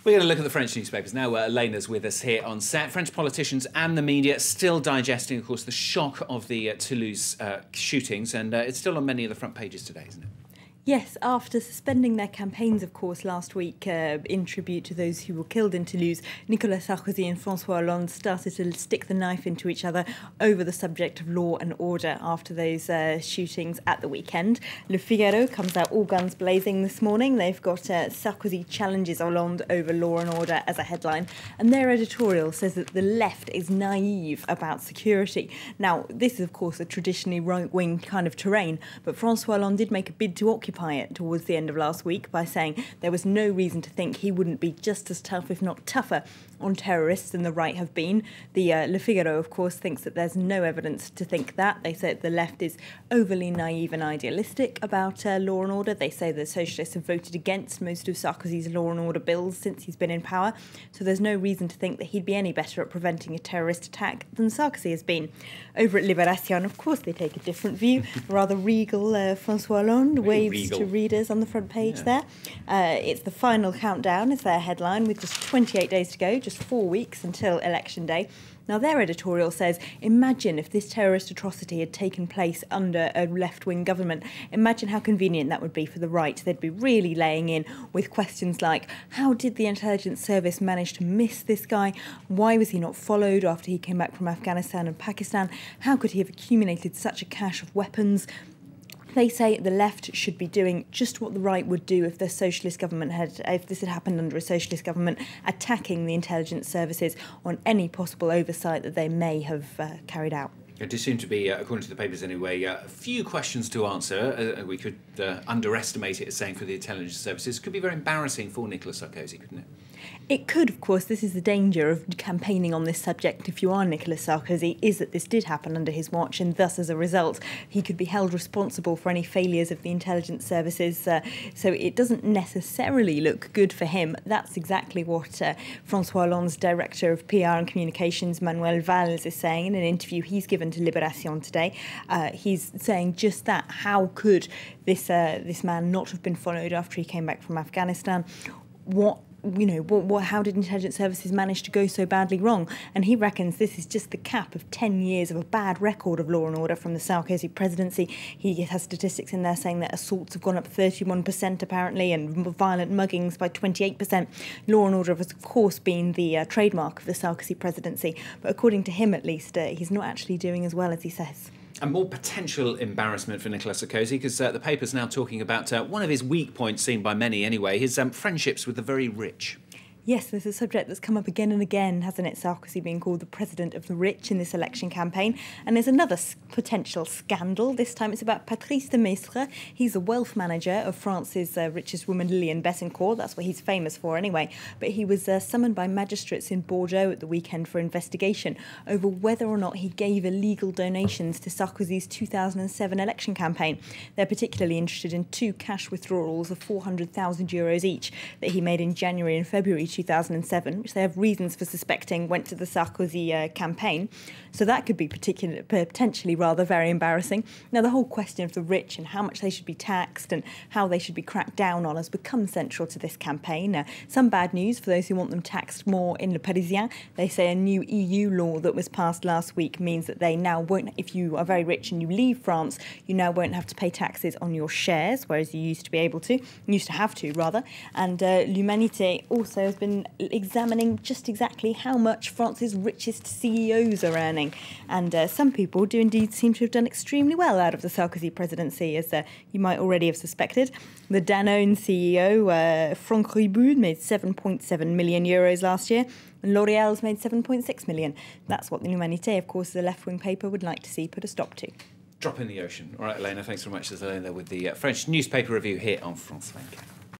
We're going to look at the French newspapers now. Elena's with us here on set. French politicians and the media still digesting, of course, the shock of the Toulouse shootings, and it's still on many of the front pages today, isn't it? Yes, after suspending their campaigns, of course, last week in tribute to those who were killed in Toulouse, Nicolas Sarkozy and François Hollande started to stick the knife into each other over the subject of law and order after those shootings at the weekend. Le Figaro comes out all guns blazing this morning. They've got Sarkozy challenges Hollande over law and order as a headline, and their editorial says that the left is naive about security. Now, this is, of course, a traditionally right-wing kind of terrain, but François Hollande did make a bid to occupy it towards the end of last week by saying there was no reason to think he wouldn't be just as tough, if not tougher, on terrorists than the right have been. The Le Figaro, of course, thinks that there's no evidence to think that. They say the left is overly naive and idealistic about law and order. They say the socialists have voted against most of Sarkozy's law and order bills since he's been in power, so there's no reason to think that he'd be any better at preventing a terrorist attack than Sarkozy has been. Over at Libération, of course, they take a different view. Rather regal François Hollande waves to readers on the front page there. It's the final countdown is their headline, with just 28 days to go, just 4 weeks until election day. Now, their editorial says, imagine if this terrorist atrocity had taken place under a left-wing government. Imagine how convenient that would be for the right. They'd be really laying in with questions like, how did the intelligence service manage to miss this guy? Why was he not followed after he came back from Afghanistan and Pakistan? How could he have accumulated such a cache of weapons? They say the left should be doing just what the right would do if the socialist government if this had happened under a socialist government, attacking the intelligence services on any possible oversight that they may have carried out. It does seem to be, according to the papers anyway, a few questions to answer. We could underestimate it as saying for the intelligence services. Could be very embarrassing for Nicolas Sarkozy, couldn't it? It could, of course. This is the danger of campaigning on this subject if you are Nicolas Sarkozy, is that this did happen under his watch, and thus, as a result, he could be held responsible for any failures of the intelligence services. So it doesn't necessarily look good for him. That's exactly what François Hollande's director of PR and communications, Manuel Valls, is saying in an interview he's given to Libération today. He's saying just that. How could this man not have been followed after he came back from Afghanistan? How did intelligence services manage to go so badly wrong? And he reckons this is just the cap of 10 years of a bad record of law and order from the Sarkozy presidency. He has statistics in there saying that assaults have gone up 31% apparently, and violent muggings by 28%. Law and order has, of course, been the trademark of the Sarkozy presidency. But according to him, at least, he's not actually doing as well as he says. And more potential embarrassment for Nicolas Sarkozy, because the paper's now talking about one of his weak points, seen by many anyway, his friendships with the very rich. Yes, there's a subject that's come up again and again, hasn't it? Sarkozy being called the president of the rich in this election campaign. And there's another potential scandal. This time it's about Patrice de Maistre. He's the wealth manager of France's richest woman, Liliane Bettencourt. That's what he's famous for anyway. But he was summoned by magistrates in Bordeaux at the weekend for investigation over whether or not he gave illegal donations to Sarkozy's 2007 election campaign. They're particularly interested in 2 cash withdrawals of €400,000 each that he made in January and February 2007, which they have reasons for suspecting went to the Sarkozy campaign. So that could be potentially rather very embarrassing. Now, the whole question of the rich and how much they should be taxed and how they should be cracked down on has become central to this campaign. Some bad news for those who want them taxed more in Le Parisien. They say a new EU law that was passed last week means that they now won't, if you are very rich and you leave France, you now won't have to pay taxes on your shares, whereas you used to have to rather. And L'Humanité also has been examining just exactly how much France's richest CEOs are earning. And some people do indeed seem to have done extremely well out of the Sarkozy presidency, as you might already have suspected. The Danone CEO, Franck Riboud, made €7.7 million last year, and L'Oréal's made 7.6 million. That's what the L'Humanité, of course, as a left-wing paper, would like to see put a stop to. Drop in the ocean. All right, Elena, thanks very much. There's Elena with the French newspaper review here on France 24.